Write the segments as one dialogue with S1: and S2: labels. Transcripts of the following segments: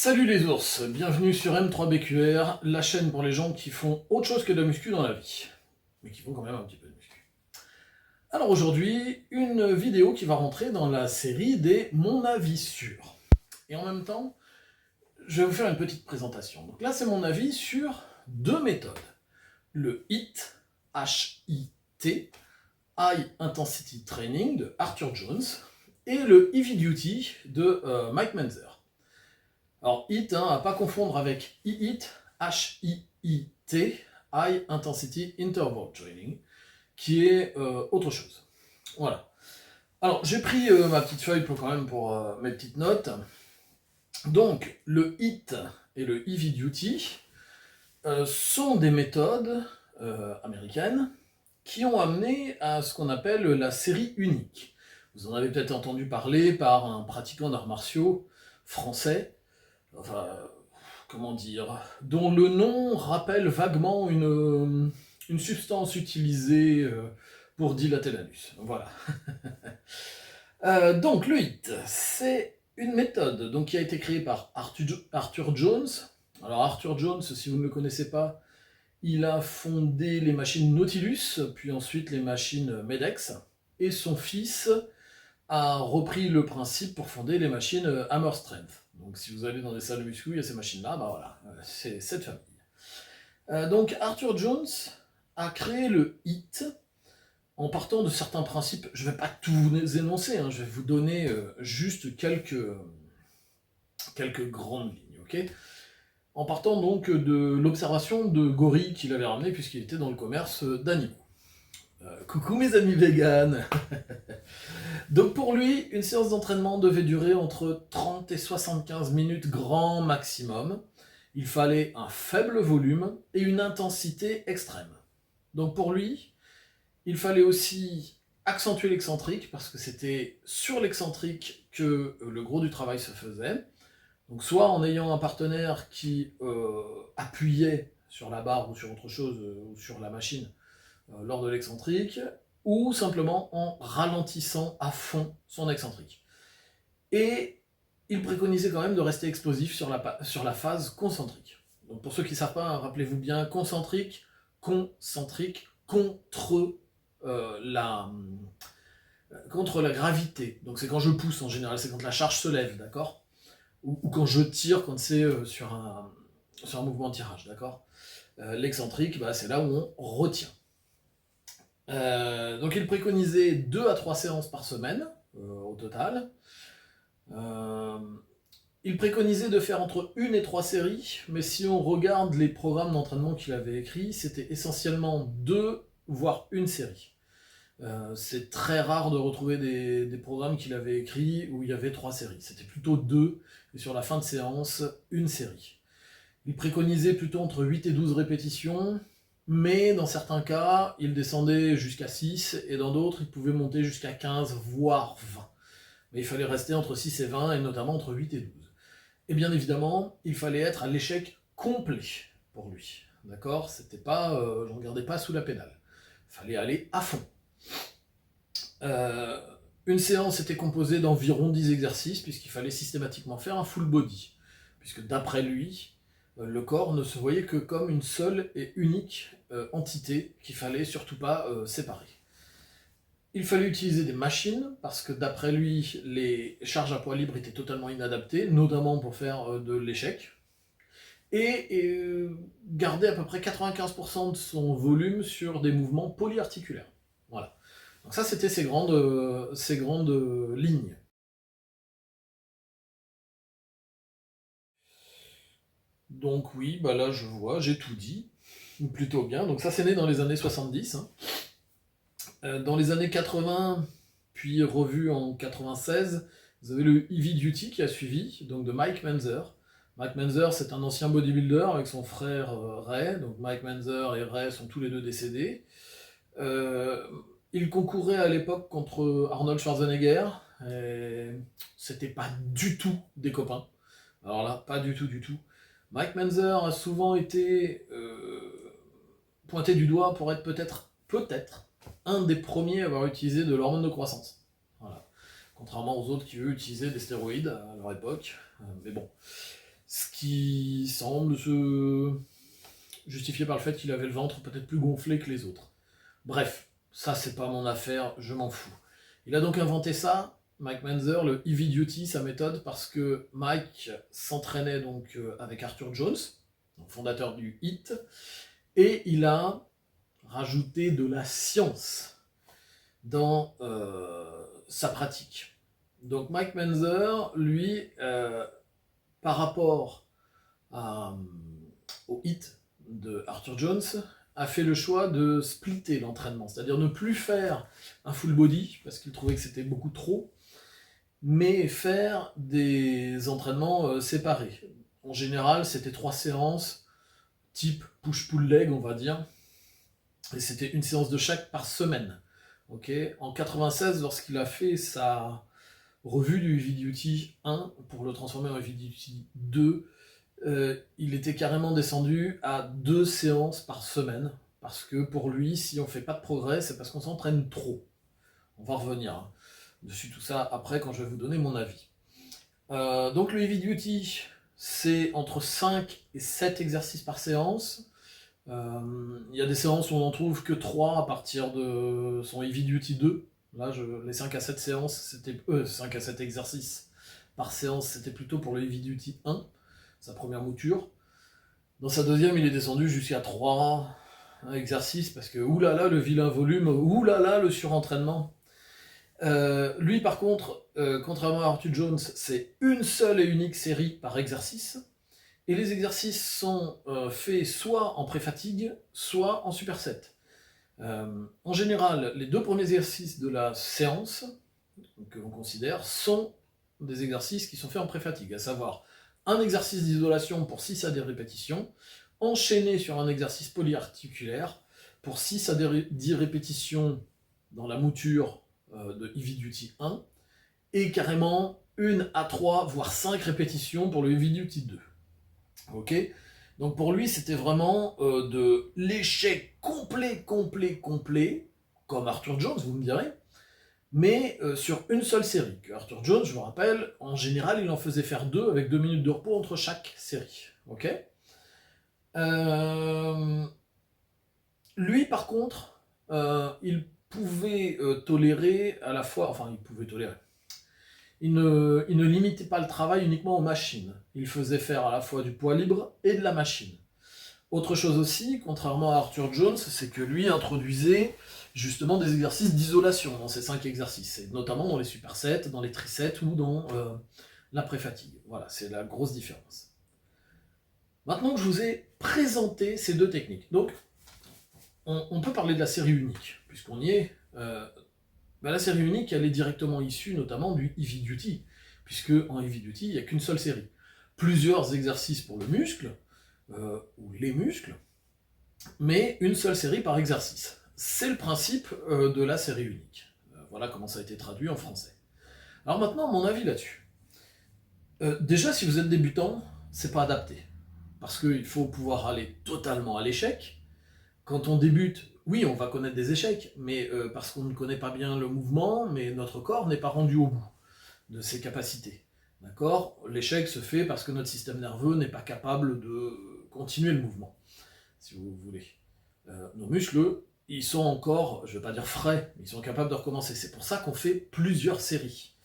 S1: Salut les ours, bienvenue sur M3BQR, la chaîne pour les gens qui font autre chose que de la muscu dans la vie, mais qui font quand même un petit peu de muscu. Alors aujourd'hui, une vidéo qui va rentrer dans la série des Mon avis sur. Et en même temps, je vais vous faire une petite présentation. Donc là, c'est mon avis sur deux méthodes. Le HIIT, H-I-T, High Intensity Training de Arthur Jones, et le Heavy Duty de Mike Mentzer. Alors, HIIT, à pas confondre avec HIIT, H-I-I-T, High Intensity Interval Training, qui est autre chose. Voilà. Alors, j'ai pris ma petite feuille pour mes petites notes. Donc, le HIIT et le Heavy Duty sont des méthodes américaines qui ont amené à ce qu'on appelle la série unique. Vous en avez peut-être entendu parler par un pratiquant d'arts martiaux français, enfin, comment dire, dont le nom rappelle vaguement une substance utilisée pour dilater l'anus. Voilà. Donc le HIIT, c'est une méthode qui a été créée par Arthur Jones. Alors Arthur Jones, si vous ne le connaissez pas, il a fondé les machines Nautilus, puis ensuite les machines Medex, et son fils a repris le principe pour fonder les machines Hammer Strength. Donc si vous allez dans des salles de muscu, il y a ces machines-là, bah voilà, c'est cette famille. Donc Arthur Jones a créé le HIIT en partant de certains principes. Je ne vais pas tout vous énoncer, je vais vous donner juste quelques grandes lignes, ok ? En partant donc de l'observation de gorilles qu'il avait ramené puisqu'il était dans le commerce d'animaux. Coucou mes amis véganes. Donc pour lui, une séance d'entraînement devait durer entre 30 et 75 minutes grand maximum. Il fallait un faible volume et une intensité extrême. Donc pour lui, il fallait aussi accentuer l'excentrique, parce que c'était sur l'excentrique que le gros du travail se faisait. Donc soit en ayant un partenaire qui appuyait sur la barre ou sur autre chose, ou sur la machine, lors de l'excentrique, ou simplement en ralentissant à fond son excentrique. Et il préconisait quand même de rester explosif sur la phase concentrique. Donc pour ceux qui ne savent pas, rappelez-vous bien, concentrique, contre la gravité. Donc c'est quand je pousse en général, c'est quand la charge se lève, d'accord ? Ou quand je tire, quand c'est sur un mouvement de tirage, d'accord ? L'excentrique, c'est là où on retient. Donc il préconisait 2 à 3 séances par semaine au total. Il préconisait de faire entre 1 et 3 séries, mais si on regarde les programmes d'entraînement qu'il avait écrits, c'était essentiellement 2 voire 1 série. C'est très rare de retrouver des programmes qu'il avait écrits où il y avait 3 séries. C'était plutôt 2, et sur la fin de séance, 1 série. Il préconisait plutôt entre 8 et 12 répétitions, mais dans certains cas, il descendait jusqu'à 6, et dans d'autres, il pouvait monter jusqu'à 15, voire 20. Mais il fallait rester entre 6 et 20, et notamment entre 8 et 12. Et bien évidemment, il fallait être à l'échec complet pour lui. D'accord ? C'était pas, je ne regardais pas sous la pédale. Il fallait aller à fond. Une séance était composée d'environ 10 exercices, puisqu'il fallait systématiquement faire un full body. Puisque d'après lui, le corps ne se voyait que comme une seule et unique entité qu'il fallait surtout pas séparer. Il fallait utiliser des machines, parce que d'après lui, les charges à poids libre étaient totalement inadaptées, notamment pour faire de l'échec. Et garder à peu près 95% de son volume sur des mouvements polyarticulaires. Voilà. Donc ça, c'était ces grandes lignes. Donc oui, là je vois, j'ai tout dit, plutôt bien. Donc ça, c'est né dans les années 70. Dans les années 80, puis revu en 96, vous avez le Heavy Duty qui a suivi, donc de Mike Mentzer. Mike Mentzer, c'est un ancien bodybuilder avec son frère Ray. Donc Mike Mentzer et Ray sont tous les deux décédés. Il concourait à l'époque contre Arnold Schwarzenegger. C'était pas du tout des copains. Alors là, pas du tout. Mike Mentzer a souvent été pointé du doigt pour être peut-être un des premiers à avoir utilisé de l'hormone de croissance. Voilà. Contrairement aux autres qui, eux, utilisaient des stéroïdes à leur époque. Mais bon, ce qui semble se justifier par le fait qu'il avait le ventre peut-être plus gonflé que les autres. Bref, ça c'est pas mon affaire, je m'en fous. Il a donc inventé ça, Mike Mentzer, le Heavy Duty, sa méthode, parce que Mike s'entraînait donc avec Arthur Jones, fondateur du HIIT, et il a rajouté de la science dans sa pratique. Donc Mike Mentzer, lui, par rapport au HIIT de Arthur Jones, a fait le choix de splitter l'entraînement, c'est-à-dire ne plus faire un full body, parce qu'il trouvait que c'était beaucoup trop, mais faire des entraînements séparés. En général, c'était 3 séances, type push-pull leg, on va dire, et c'était une séance de chaque par semaine. Okay. En 96, lorsqu'il a fait sa revue du Heavy Duty 1 pour le transformer en Heavy Duty 2, il était carrément descendu à 2 séances par semaine, parce que pour lui, si on ne fait pas de progrès, c'est parce qu'on s'entraîne trop. On va revenir dessus tout ça après quand je vais vous donner mon avis. Donc le Heavy Duty, c'est entre 5 et 7 exercices par séance. Il y a des séances où on n'en trouve que 3 à partir de son Heavy Duty 2. Là, les 5 à 7 séances, c'était 5 à 7 exercices par séance, c'était plutôt pour le Heavy Duty 1, sa première mouture. Dans sa deuxième, il est descendu jusqu'à 3 exercices, parce que oulala, le vilain volume, oulala, le surentraînement. Lui, par contre, contrairement à Arthur Jones, c'est une seule et unique série par exercice. Et les exercices sont faits soit en pré-fatigue, soit en superset. En général, les 2 premiers exercices de la séance, que l'on considère, sont des exercices qui sont faits en pré-fatigue, à savoir un exercice d'isolation pour 6 à 10 répétitions, enchaîné sur un exercice polyarticulaire pour 6 à 10 répétitions dans la mouture de Heavy Duty 1, et carrément 1 à 3, voire 5 répétitions pour le Heavy Duty 2. Ok ? Donc pour lui, c'était vraiment de l'échec complet, comme Arthur Jones, vous me direz, mais sur une seule série. Que Arthur Jones, je vous rappelle, en général, il en faisait faire 2 avec 2 minutes de repos entre chaque série. Ok ? Lui, par contre, il pouvait tolérer à la fois, enfin, il pouvait tolérer. Il ne limitait pas le travail uniquement aux machines. Il faisait faire à la fois du poids libre et de la machine. Autre chose aussi, contrairement à Arthur Jones, c'est que lui introduisait justement des exercices d'isolation dans ces 5 exercices, et notamment dans les supersets, dans les trisets ou dans la pré-fatigue. Voilà, c'est la grosse différence. Maintenant que je vous ai présenté ces 2 techniques, donc on peut parler de la série unique, puisqu'on y est. La série unique, elle est directement issue notamment du Heavy Duty, puisque en Heavy Duty, il n'y a qu'une seule série. Plusieurs exercices pour le muscle, ou les muscles, mais une seule série par exercice. C'est le principe de la série unique. Voilà comment ça a été traduit en français. Alors maintenant, mon avis là-dessus. Déjà, si vous êtes débutant, c'est pas adapté. Parce qu'il faut pouvoir aller totalement à l'échec. Quand on débute, oui, on va connaître des échecs, mais parce qu'on ne connaît pas bien le mouvement, mais notre corps n'est pas rendu au bout de ses capacités. D'accord ? L'échec se fait parce que notre système nerveux n'est pas capable de continuer le mouvement, si vous voulez. Nos muscles, ils sont encore, je ne vais pas dire frais, mais ils sont capables de recommencer. C'est pour ça qu'on fait plusieurs séries.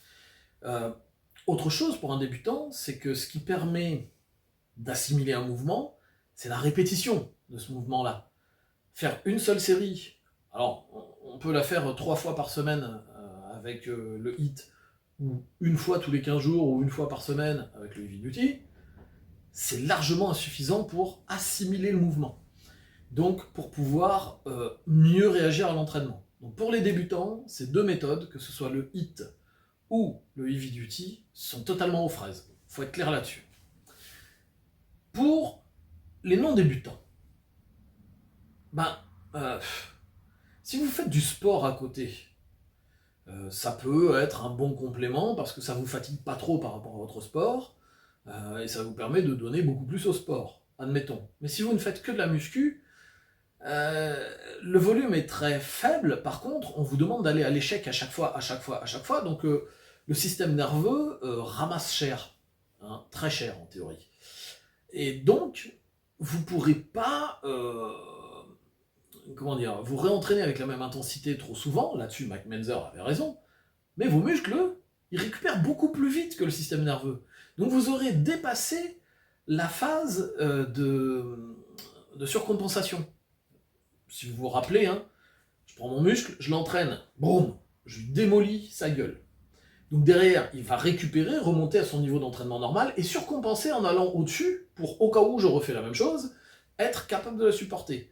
S1: Autre chose pour un débutant, c'est que ce qui permet d'assimiler un mouvement, c'est la répétition de ce mouvement-là. Faire une seule série, alors on peut la faire 3 fois par semaine avec le HIIT, ou une fois tous les 15 jours, ou une fois par semaine avec le Heavy Duty, c'est largement insuffisant pour assimiler le mouvement. Donc pour pouvoir mieux réagir à l'entraînement. Donc pour les débutants, ces 2 méthodes, que ce soit le HIIT ou le Heavy Duty, sont totalement aux fraises. Il faut être clair là-dessus. Pour les non-débutants, si vous faites du sport à côté, ça peut être un bon complément parce que ça vous fatigue pas trop par rapport à votre sport et ça vous permet de donner beaucoup plus au sport, admettons. Mais si vous ne faites que de la muscu, le volume est très faible, par contre on vous demande d'aller à l'échec à chaque fois, donc le système nerveux ramasse cher, hein, très cher en théorie. Et donc, vous ne pourrez pas vous réentraîner avec la même intensité trop souvent. Là-dessus, Mike Menzer avait raison. Mais vos muscles, eux, ils récupèrent beaucoup plus vite que le système nerveux. Donc vous aurez dépassé la phase de surcompensation. Si vous vous rappelez, hein, je prends mon muscle, je l'entraîne, boum, je lui démolis sa gueule. Donc derrière, il va récupérer, remonter à son niveau d'entraînement normal et surcompenser en allant au-dessus pour, au cas où je refais la même chose, être capable de la supporter.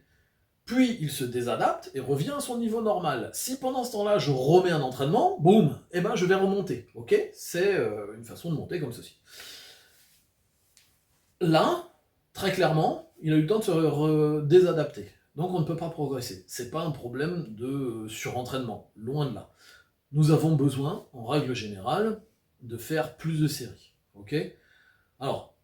S1: Puis il se désadapte et revient à son niveau normal. Si pendant ce temps-là je remets un entraînement, boum, eh ben je vais remonter. Ok, c'est une façon de monter comme ceci. Là, très clairement, il a eu le temps de se désadapter. Donc on ne peut pas progresser. C'est pas un problème de surentraînement, loin de là. Nous avons besoin, en règle générale, de faire plus de séries. Ok ? Alors,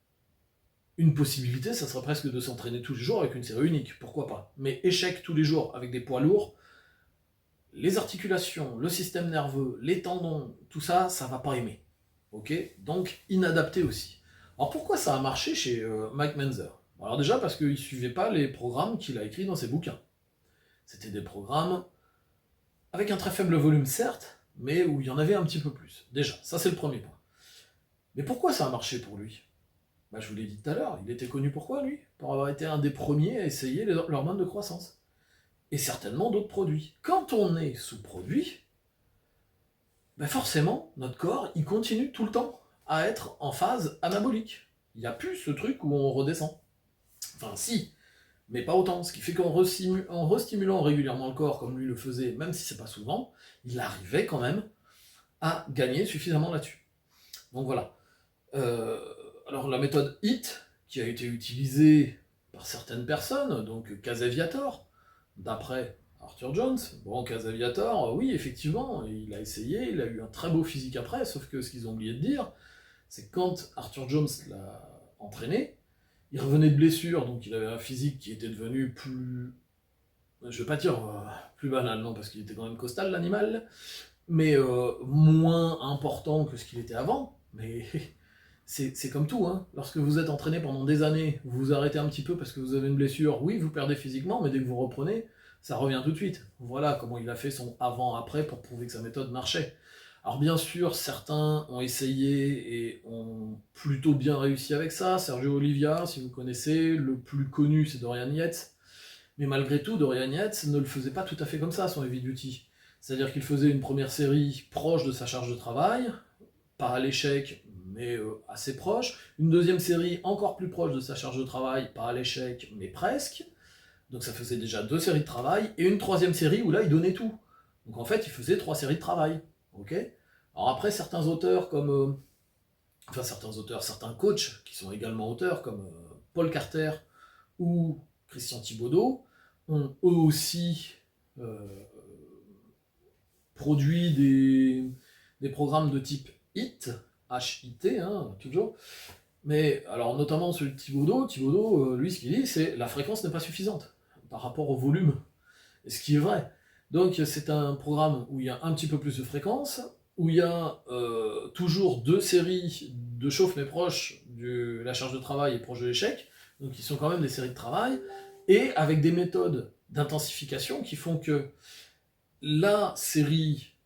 S1: une possibilité, ça serait presque de s'entraîner tous les jours avec une série unique, pourquoi pas. Mais échec tous les jours avec des poids lourds, les articulations, le système nerveux, les tendons, tout ça, ça va pas aimer. Ok ? Donc, inadapté aussi. Alors pourquoi ça a marché chez Mike Menzer ? Alors déjà parce qu'il ne suivait pas les programmes qu'il a écrits dans ses bouquins. C'était des programmes avec un très faible volume certes, mais où il y en avait un petit peu plus. Déjà, ça c'est le premier point. Mais pourquoi ça a marché pour lui ? Je vous l'ai dit tout à l'heure, il était connu pourquoi lui ? Pour avoir été un des premiers à essayer l'hormone de croissance. Et certainement d'autres produits. Quand on est sous-produit, forcément, notre corps, il continue tout le temps à être en phase anabolique. Il n'y a plus ce truc où on redescend. Enfin, si, mais pas autant. Ce qui fait qu'en restimulant régulièrement le corps, comme lui le faisait, même si c'est pas souvent, il arrivait quand même à gagner suffisamment là-dessus. Donc voilà. Alors la méthode HIIT, qui a été utilisée par certaines personnes, donc Casaviator, d'après Arthur Jones. Bon, Casaviator, oui, effectivement, il a essayé, il a eu un très beau physique après, sauf que ce qu'ils ont oublié de dire, c'est que quand Arthur Jones l'a entraîné, il revenait de blessure, donc il avait un physique qui était devenu plus... Je vais pas dire plus banal, non, parce qu'il était quand même costal, l'animal, mais moins important que ce qu'il était avant, mais... C'est comme tout, hein. Lorsque vous êtes entraîné pendant des années, vous vous arrêtez un petit peu parce que vous avez une blessure, oui, vous perdez physiquement, mais dès que vous reprenez, ça revient tout de suite. Voilà comment il a fait son avant-après pour prouver que sa méthode marchait. Alors bien sûr, certains ont essayé et ont plutôt bien réussi avec ça. Sergio Olivia, si vous connaissez, le plus connu c'est Dorian Yates. Mais malgré tout, Dorian Yates ne le faisait pas tout à fait comme ça, son heavy duty. C'est-à-dire qu'il faisait une première série proche de sa charge de travail, pas à l'échec, mais assez proche. Une deuxième série encore plus proche de sa charge de travail, pas à l'échec, mais presque. Donc ça faisait déjà 2 séries de travail. Et une troisième série où là, il donnait tout. Donc en fait, il faisait 3 séries de travail. Ok ? Alors après, certains auteurs comme... certains coachs qui sont également auteurs, comme Paul Carter ou Christian Thibaudeau, ont eux aussi produit des programmes de type HIIT, H-I-T, hein, toujours. Mais alors notamment celui de Thibaudeau, lui ce qu'il dit c'est la fréquence n'est pas suffisante par rapport au volume, et ce qui est vrai. Donc c'est un programme où il y a un petit peu plus de fréquence, où il y a toujours 2 séries de chauffe mais proches de la charge de travail et proche de l'échec, donc ils sont quand même des séries de travail, et avec des méthodes d'intensification qui font que la série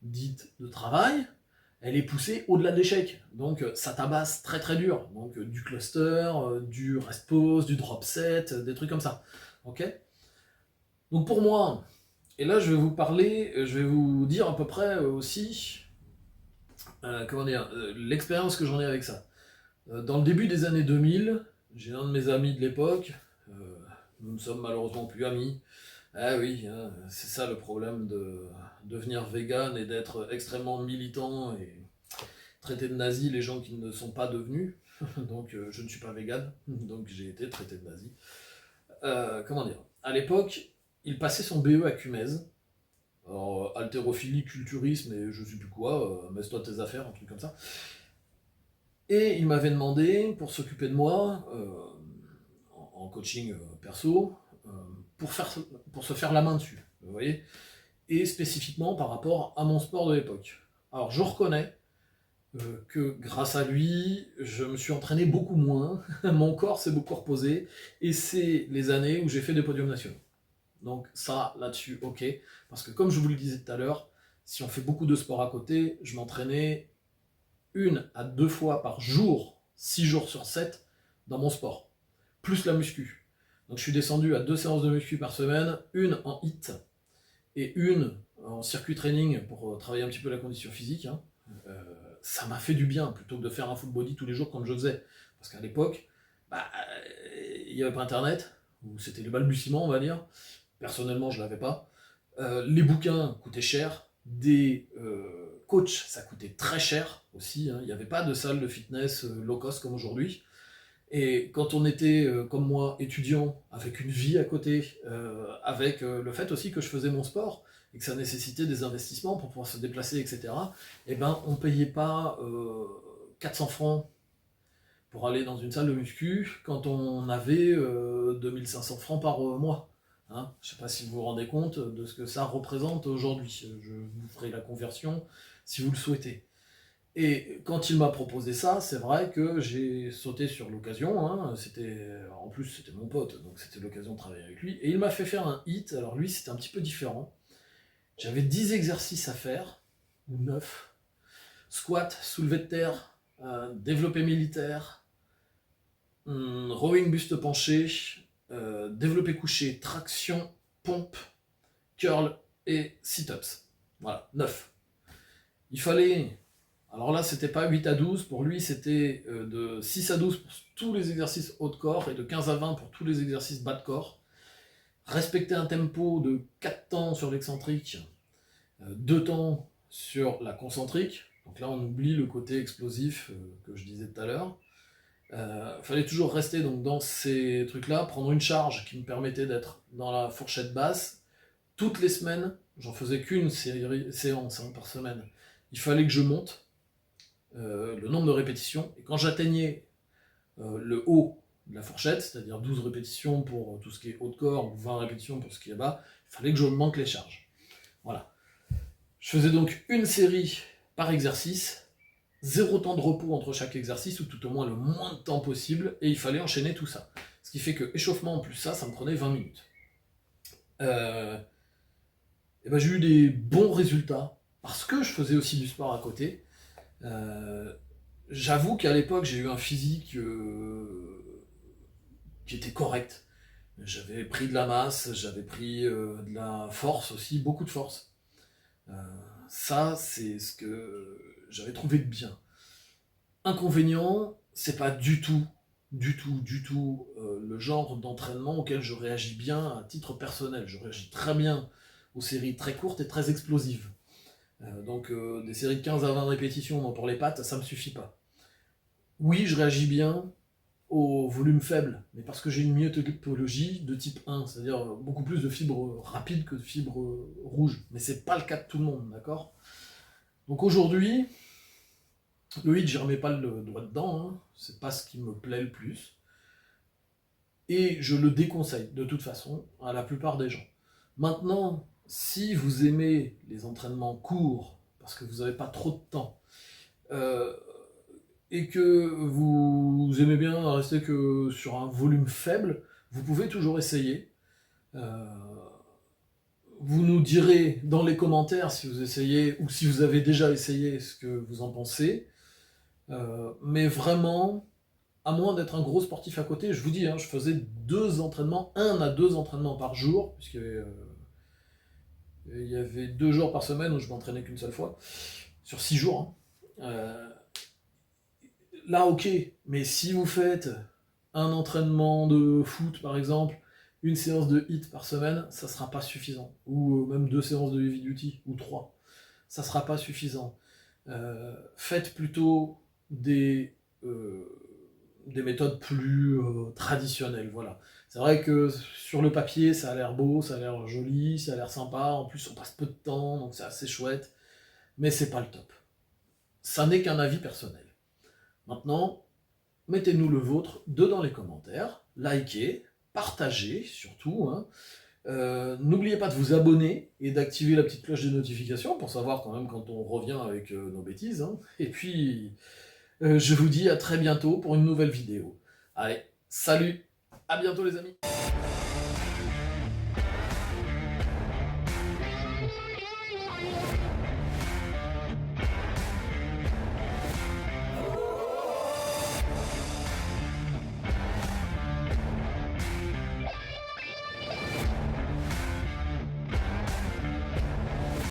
S1: dite de travail, elle est poussée au-delà de l'échec. Donc ça tabasse très très dur. Donc du cluster, du rest pause, du drop set, des trucs comme ça. Ok ? Donc pour moi, et là je vais vous parler, je vais vous dire à peu près aussi, l'expérience que j'en ai avec ça. Dans le début des années 2000, j'ai un de mes amis de l'époque, nous ne sommes malheureusement plus amis. Ah oui, hein, c'est ça le problème de devenir vegan et d'être extrêmement militant et traiter de nazi les gens qui ne sont pas devenus. Donc je ne suis pas vegan, donc j'ai été traité de nazi. À l'époque, il passait son BE à Cumez. Alors, haltérophilie, culturisme et je sais plus quoi, mets-toi tes affaires, un truc comme ça. Et il m'avait demandé, pour s'occuper de moi, en coaching perso, pour se faire la main dessus, vous voyez, et spécifiquement par rapport à mon sport de l'époque. Alors je reconnais, que grâce à lui, je me suis entraîné beaucoup moins, mon corps s'est beaucoup reposé, et c'est les années où j'ai fait des podiums nationaux. Donc ça, là-dessus, ok, parce que comme je vous le disais tout à l'heure, si on fait beaucoup de sport à côté, je m'entraînais 1 à 2 fois par jour, 6 jours sur 7, dans mon sport, plus la muscu. Donc je suis descendu à 2 séances de muscu par semaine, une en HIIT et une en circuit training pour travailler un petit peu la condition physique. Hein. Ça m'a fait du bien plutôt que de faire un full body tous les jours comme je faisais. Parce qu'à l'époque, il n'y avait pas internet, ou c'était le balbutiement, on va dire. Personnellement, je ne l'avais pas. Les bouquins coûtaient cher, des coachs, ça coûtait très cher aussi. Hein. Il n'y avait pas de salle de fitness low cost comme aujourd'hui. Et quand on était, comme moi, étudiant, avec une vie à côté, avec le fait aussi que je faisais mon sport, et que ça nécessitait des investissements pour pouvoir se déplacer, etc., eh ben, on ne payait pas 400 francs pour aller dans une salle de muscu quand on avait 2500 francs par mois. Hein, je ne sais pas si vous vous rendez compte de ce que ça représente aujourd'hui. Je vous ferai la conversion si vous le souhaitez. Et quand il m'a proposé ça, c'est vrai que j'ai sauté sur l'occasion. Hein, en plus, c'était mon pote, donc c'était l'occasion de travailler avec lui. Et il m'a fait faire un HIIT. Alors lui, c'était un petit peu différent. J'avais 10 exercices à faire, ou 9. Squat, soulevé de terre, développé militaire, rowing buste penché, développé couché, traction, pompe, curl et sit-ups. Voilà, 9. Il fallait... Alors là, c'était pas 8 à 12, pour lui c'était de 6 à 12 pour tous les exercices haut de corps et de 15 à 20 pour tous les exercices bas de corps. Respecter un tempo de 4 temps sur l'excentrique, 2 temps sur la concentrique. Donc là, on oublie le côté explosif que je disais tout à l'heure. Fallait toujours rester donc dans ces trucs-là, prendre une charge qui me permettait d'être dans la fourchette basse. Toutes les semaines, j'en faisais qu'une séance par semaine. Il fallait que je monte le nombre de répétitions, et quand j'atteignais le haut de la fourchette, c'est-à-dire 12 répétitions pour tout ce qui est haut de corps, ou 20 répétitions pour ce qui est bas, il fallait que j'augmente les charges. Voilà. Je faisais donc une série par exercice, 0 temps de repos entre chaque exercice, ou tout au moins le moins de temps possible, et il fallait enchaîner tout ça. Ce qui fait que échauffement en plus ça me prenait 20 minutes. Et ben, j'ai eu des bons résultats, parce que je faisais aussi du sport à côté. J'avoue qu'à l'époque, j'ai eu un physique qui était correct. J'avais pris de la masse, j'avais pris de la force aussi, beaucoup de force. Ça, c'est ce que j'avais trouvé de bien. Inconvénient, c'est pas du tout le genre d'entraînement auquel je réagis bien à titre personnel. Je réagis très bien aux séries très courtes et très explosives. Donc des séries de 15 à 20 répétitions pour les pattes, ça me suffit pas. Oui, je réagis bien au volume faible, mais parce que j'ai une myotopologie de type 1, c'est-à-dire beaucoup plus de fibres rapides que de fibres rouges. Mais c'est pas le cas de tout le monde, d'accord? Donc aujourd'hui, le HIIT, j'y remets pas le doigt dedans, hein. C'est pas ce qui me plaît le plus. Et je le déconseille, de toute façon, à la plupart des gens. Maintenant, si vous aimez les entraînements courts, parce que vous n'avez pas trop de temps, et que vous aimez bien rester que sur un volume faible, vous pouvez toujours essayer. Vous nous direz dans les commentaires si vous essayez, ou si vous avez déjà essayé, ce que vous en pensez. Mais vraiment, à moins d'être un gros sportif à côté, je vous dis, hein, je faisais 2 entraînements, 1 à 2 entraînements par jour, puisque il y avait 2 jours par semaine où je m'entraînais qu'une seule fois, sur 6 jours. Hein. Là, ok, mais si vous faites un entraînement de foot, par exemple, une séance de HIIT par semaine, ça sera pas suffisant. Ou même 2 séances de heavy duty, ou 3. Ça sera pas suffisant. Faites plutôt des méthodes plus traditionnelles, voilà. C'est vrai que sur le papier, ça a l'air beau, ça a l'air joli, ça a l'air sympa, en plus on passe peu de temps, donc c'est assez chouette, mais c'est pas le top. Ça n'est qu'un avis personnel. Maintenant, mettez-nous le vôtre dans les commentaires, likez, partagez surtout, hein, N'oubliez pas de vous abonner et d'activer la petite cloche de notification pour savoir quand même quand on revient avec nos bêtises, hein. Et puis, je vous dis à très bientôt pour une nouvelle vidéo. Allez, salut, à bientôt les amis.